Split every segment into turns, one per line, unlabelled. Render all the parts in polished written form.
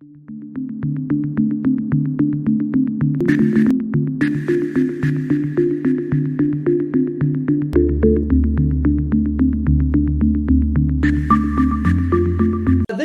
This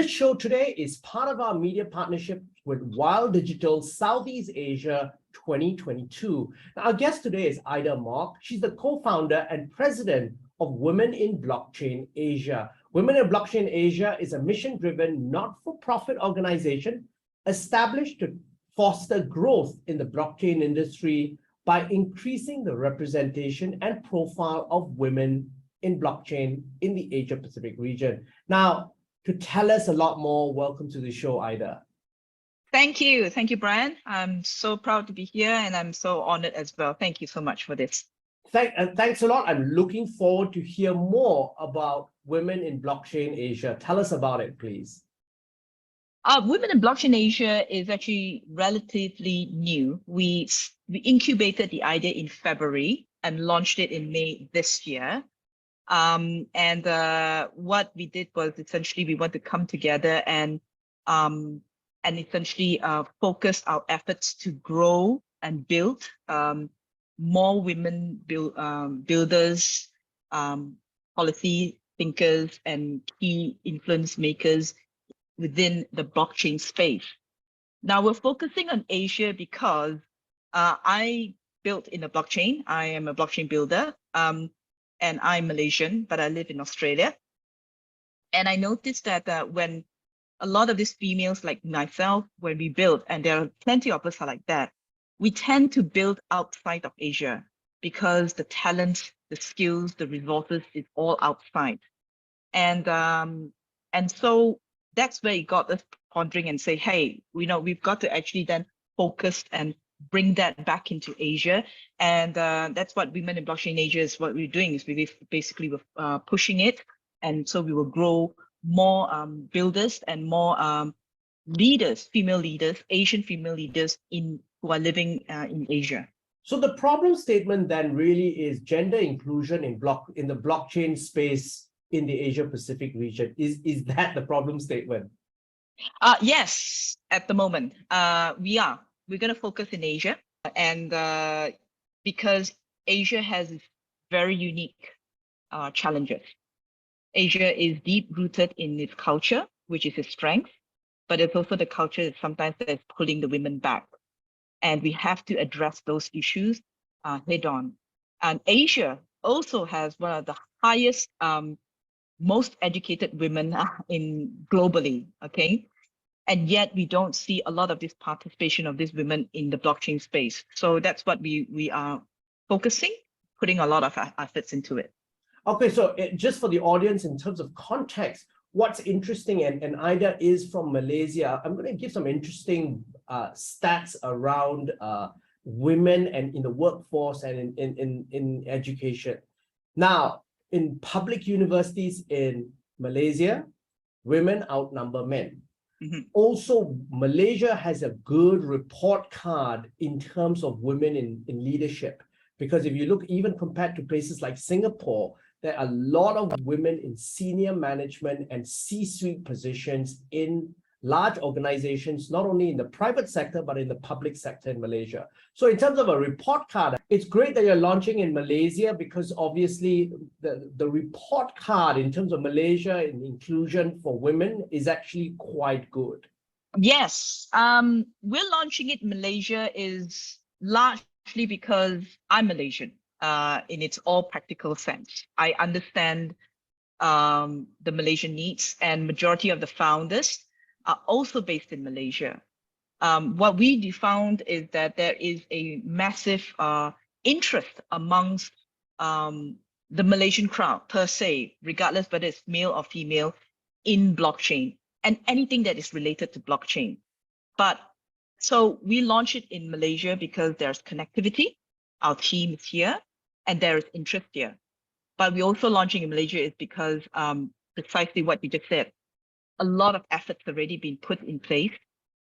show today is part of our media partnership with Wild Digital Southeast Asia 2022. Now, our guest today is Ida Mok. She's the co-founder and president of Women in Blockchain Asia. Women in Blockchain Asia is a mission-driven, not-for-profit organization established to foster growth in the blockchain industry by increasing the representation and profile of women in blockchain in the Asia-Pacific region. Now, to tell us a lot more, welcome to the show, Ida.
Thank you. Thank you, Brian. I'm so proud to be here and I'm so honored as well. Thank you so much for this.
Thanks a lot. I'm looking forward to hear more about Women in Blockchain Asia. Tell us about it, please.
Women in Blockchain Asia is actually relatively new. We incubated the idea in February and launched it in May this year. What we did was essentially we want to come together and essentially focus our efforts to grow and build more women builders, policy thinkers, and key influence makers within the blockchain space. Now we're focusing on Asia because I built in a blockchain. I am a blockchain builder. And I'm Malaysian, but I live in Australia. And I noticed that when a lot of these females like myself, when we build, and there are plenty of us are like that, we tend to build outside of Asia because the talent, the skills, the resources is all outside. And so that's where it got us pondering and say, hey, we've got to actually then focus and bring that back into Asia. And that's what Women in Blockchain Asia is what we're doing, is we basically we're pushing it. And so we will grow more builders and more leaders, female leaders, Asian female leaders who are living in Asia.
So the problem statement then really is gender inclusion in the blockchain space in the Asia Pacific region. Is that the problem statement?
Yes, at the moment we're going to focus in Asia, and because Asia has very unique challenges. Asia is deep rooted in its culture, which is its strength, but it's also the culture that sometimes is pulling the women back. And we have to address those issues head on. And Asia also has one of the highest, most educated women globally, okay? And yet we don't see a lot of this participation of these women in the blockchain space. So that's what we are focusing, putting a lot of efforts into it.
Okay, so just for the audience, in terms of context, what's interesting, and Ida is from Malaysia, I'm going to give some interesting stats around women and in the workforce and in education. Now, in public universities in Malaysia, women outnumber men. Mm-hmm. Also, Malaysia has a good report card in terms of women in leadership, because if you look, even compared to places like Singapore, there are a lot of women in senior management and C-suite positions in large organizations, not only in the private sector, but in the public sector in Malaysia. So in terms of a report card, it's great that you're launching in Malaysia, because obviously the report card in terms of Malaysia and inclusion for women is actually quite good.
Yes, we're launching it in Malaysia is largely because I'm Malaysian in its all practical sense. I understand the Malaysian needs, and majority of the founders are also based in Malaysia. What we found is that there is a massive interest amongst the Malaysian crowd per se, regardless whether it's male or female, in blockchain and anything that is related to blockchain. But so we launched it in Malaysia because there's connectivity. Our team is here and there is interest here. But we're also launching in Malaysia is because precisely what you just said, a lot of efforts already been put in place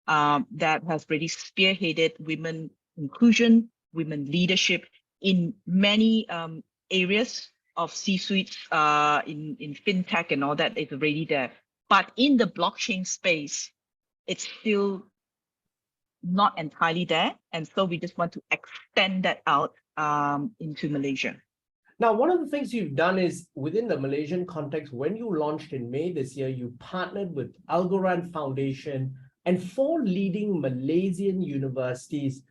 that has really spearheaded women inclusion, women leadership in many areas of C-suites in fintech and all that is already there. But in the blockchain space, it's still not entirely there. And so we just want to extend that out into Malaysia.
Now, one of the things you've done is within the Malaysian context, when you launched in May this year, you partnered with Algorand Foundation and 4 leading Malaysian universities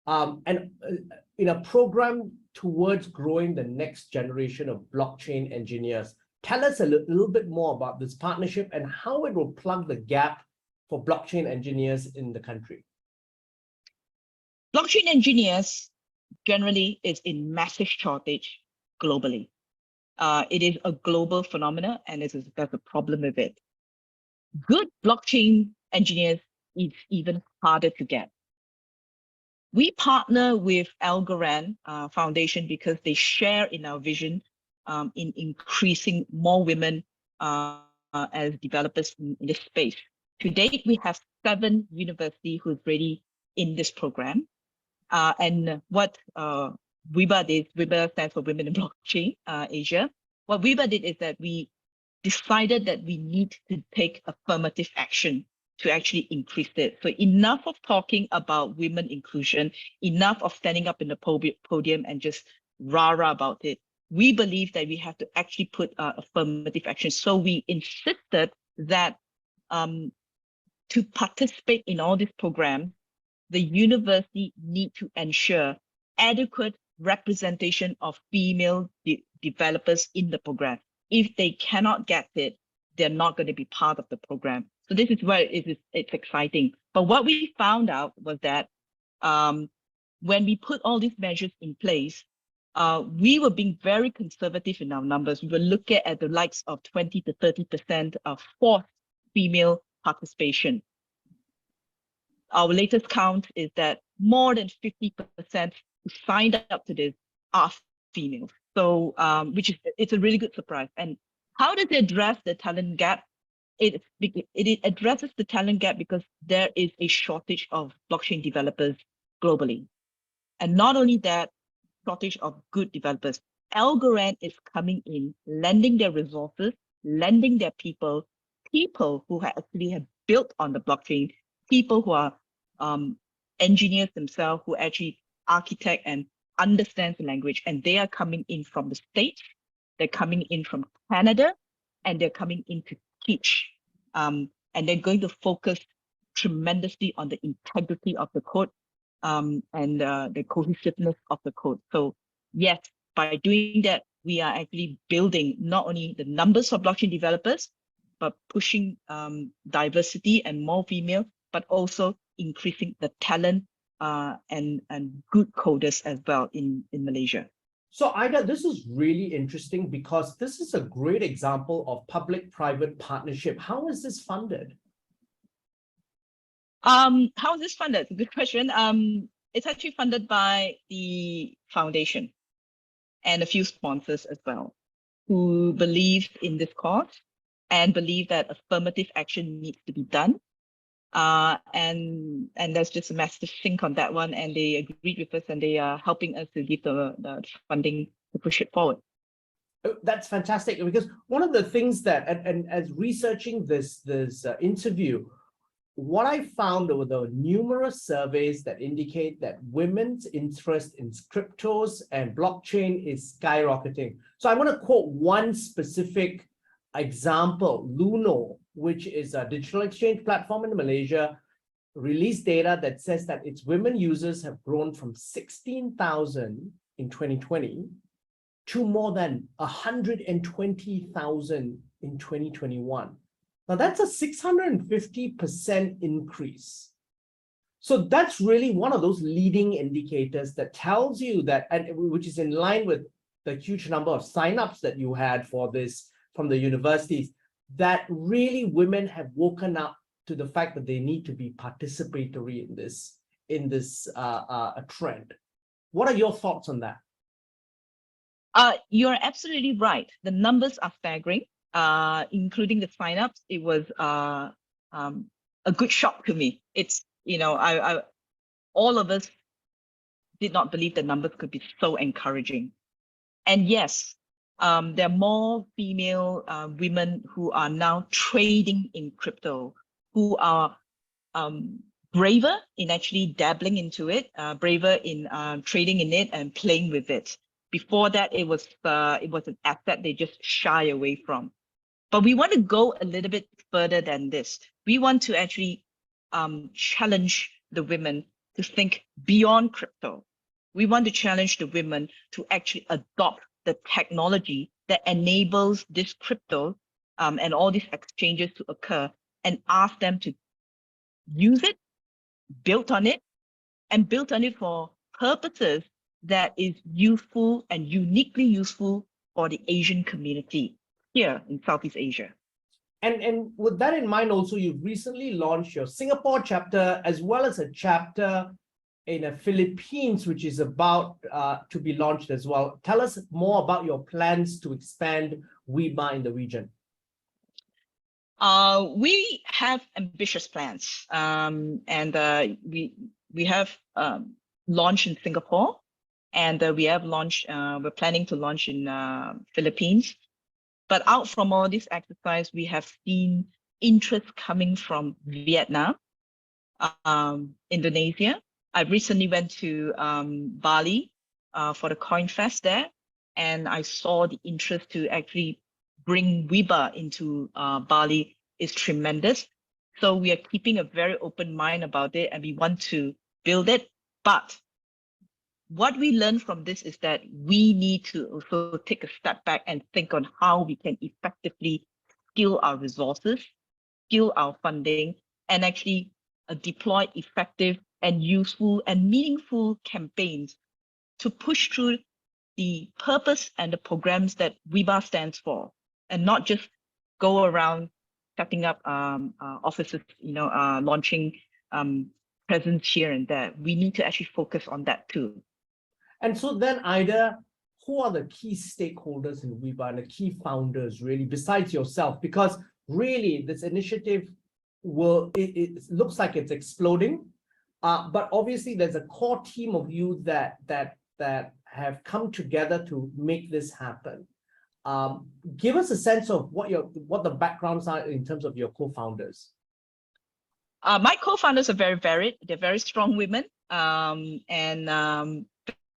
in a program towards growing the next generation of blockchain engineers. Tell us a little bit more about this partnership and how it will plug the gap for blockchain engineers in the country.
Blockchain engineers generally is in massive shortage globally. It is a global phenomenon, and there's a problem with it. Good blockchain engineers is even harder to get. We partner with Algorand Foundation because they share in our vision in increasing more women as developers in this space. To date, we have 7 universities who's already in this program. And what WIBA did, WIBA stands for Women in Blockchain Asia. What WIBA did is that we decided that we need to take affirmative action to actually increase it. So enough of talking about women inclusion, enough of standing up in the podium and just rah-rah about it. We believe that we have to actually put affirmative action. So we insisted that to participate in all this program, the university need to ensure adequate representation of female developers in the program. If they cannot get it, they're not going to be part of the program. So this is where it's exciting. But what we found out was that when we put all these measures in place, we were being very conservative in our numbers. We were looking at the likes of 20 to 30% of forced female participation. Our latest count is that more than 50% who signed up to this are females. So, it's a really good surprise. And how does it address the talent gap? It addresses the talent gap because there is a shortage of blockchain developers globally. And not only that, shortage of good developers. Algorand is coming in, lending their resources, lending their people who actually have built on the blockchain, people who are engineers themselves, who actually architect and understand the language. And they are coming in from the States, they're coming in from Canada, and they're coming in to teach. And they're going to focus tremendously on the integrity of the code and the cohesiveness of the code. So yes, by doing that, we are actually building not only the numbers of blockchain developers, but pushing diversity and more female, but also increasing the talent and good coders as well in Malaysia.
So Ida, this is really interesting because this is a great example of public-private partnership. How is this funded?
How is this funded? It's a good question. It's actually funded by the foundation and a few sponsors as well, who believe in this cause and believe that affirmative action needs to be done. And there's just a massive sync on that one, and they agreed with us, and they are helping us to give the funding to push it forward.
That's fantastic, because one of the things that, and as researching this interview, what I found were the numerous surveys that indicate that women's interest in cryptos and blockchain is skyrocketing. So I want to quote one specific example. Luno, which is a digital exchange platform in Malaysia, released data that says that its women users have grown from 16,000 in 2020 to more than 120,000 in 2021. Now that's a 650% increase. So that's really one of those leading indicators that tells you that, and which is in line with the huge number of signups that you had for this from the universities, that really women have woken up to the fact that they need to be participatory in this trend. What are your thoughts on that?
You're absolutely right. The numbers are staggering, including the signups. It was a good shock to me. It's, I all of us did not believe the numbers could be so encouraging. And yes, there are more female women who are now trading in crypto, who are braver in actually dabbling into it, braver in trading in it and playing with it. Before that, it was an asset they just shy away from. But we want to go a little bit further than this. We want to actually challenge the women to think beyond crypto. We want to challenge the women to actually adopt the technology that enables this crypto and all these exchanges to occur, and ask them to use it, build on it, and build on it for purposes that is useful and uniquely useful for the Asian community here in Southeast Asia.
And with that in mind, also, you've recently launched your Singapore chapter as well as a chapter in the Philippines, which is about to be launched as well. Tell us more about your plans to expand WIBA in the region.
We have ambitious plans, and we have launched in Singapore, and we have launched. We're planning to launch in Philippines. But out from all this exercise, we have seen interest coming from Vietnam, Indonesia. I recently went to Bali for the Coin Fest there, and I saw the interest to actually bring WIBA into Bali is tremendous. So we are keeping a very open mind about it, and we want to build it. But what we learned from this is that we need to also take a step back and think on how we can effectively skill our resources, skill our funding, and actually deploy effective and useful and meaningful campaigns to push through the purpose and the programs that WIBA stands for, and not just go around setting up offices, launching presence here and there. We need to actually focus on that too.
And so then, Ida, who are the key stakeholders in WIBA and the key founders, really, besides yourself? Because really, this initiative it looks like it's exploding, but obviously there's a core team of you that have come together to make this happen. Give us a sense of what the backgrounds are in terms of your co-founders.
My co-founders are very varied. They're very strong women, and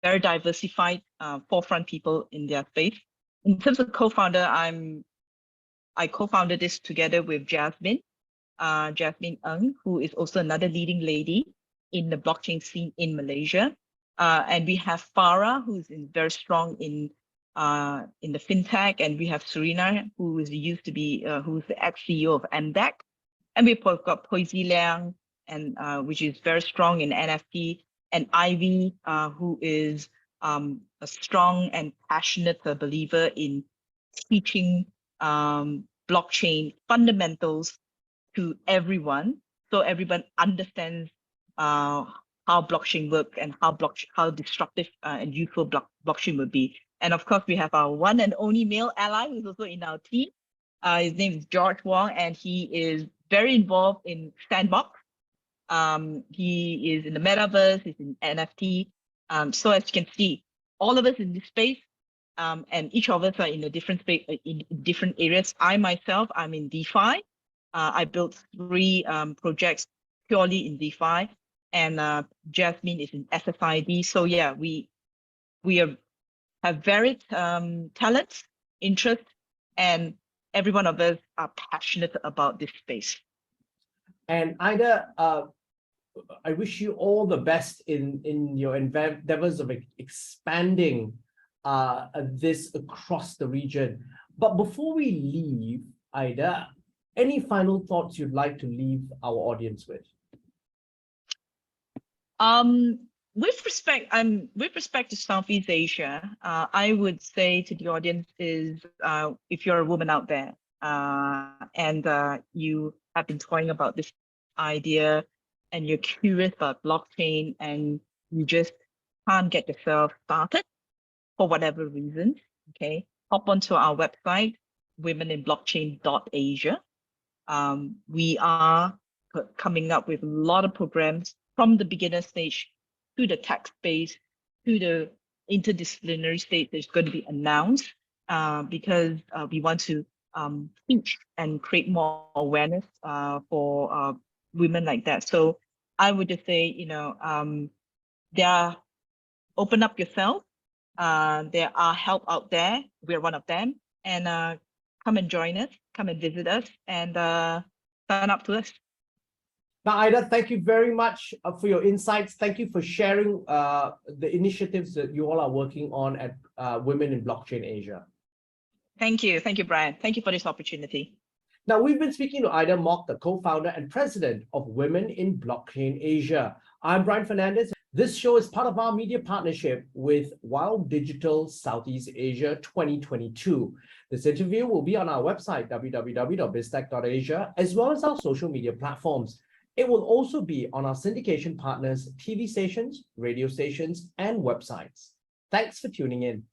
very diversified, forefront people in their space. In terms of co-founder, I co-founded this together with Jasmine Ng, who is also another leading lady in the blockchain scene in Malaysia. And we have Farah, who's very strong in the fintech, and we have Serena, who's the ex-CEO of MDEC. And we've got Poisy Liang, and which is very strong in NFT, and Ivy, who is a strong and passionate believer in teaching blockchain fundamentals to everyone, so everyone understands how blockchain works and how disruptive and useful blockchain would be. And of course, we have our one and only male ally who's also in our team. His name is George Wong, and he is very involved in Sandbox. He is in the metaverse, he's in NFT. So as you can see, all of us in this space, and each of us are in a different space, in different areas. I myself, I'm in DeFi. I built 3 projects purely in DeFi, and Jasmine is in SSID. So yeah, we have varied talents, interests, and every one of us are passionate about this space.
And Ida, I wish you all the best in your endeavors of expanding this across the region. But before we leave, Ida, any final thoughts you'd like to leave our audience with?
With respect to Southeast Asia, I would say to the audience is, if you're a woman out there and you have been toying about this idea and you're curious about blockchain and you just can't get yourself started for whatever reason, okay, hop onto our website, womeninblockchain.asia. We are coming up with a lot of programs from the beginner stage to the tech space to the interdisciplinary stage that's going to be announced, because we want to teach and create more awareness for women like that. So I would just say, open up yourself. There are help out there. We're one of them. And come and join us, come and visit us, and sign up to us.
Now, Ida, thank you very much for your insights. Thank you for sharing the initiatives that you all are working on at Women in Blockchain Asia.
Thank you. Thank you, Brian. Thank you for this opportunity.
Now, we've been speaking to Ida Mok, the co-founder and president of Women in Blockchain Asia. I'm Brian Fernandez. This show is part of our media partnership with Wild Digital Southeast Asia 2022. This interview will be on our website, www.biztech.asia, as well as our social media platforms. It will also be on our syndication partners, TV stations, radio stations, and websites. Thanks for tuning in.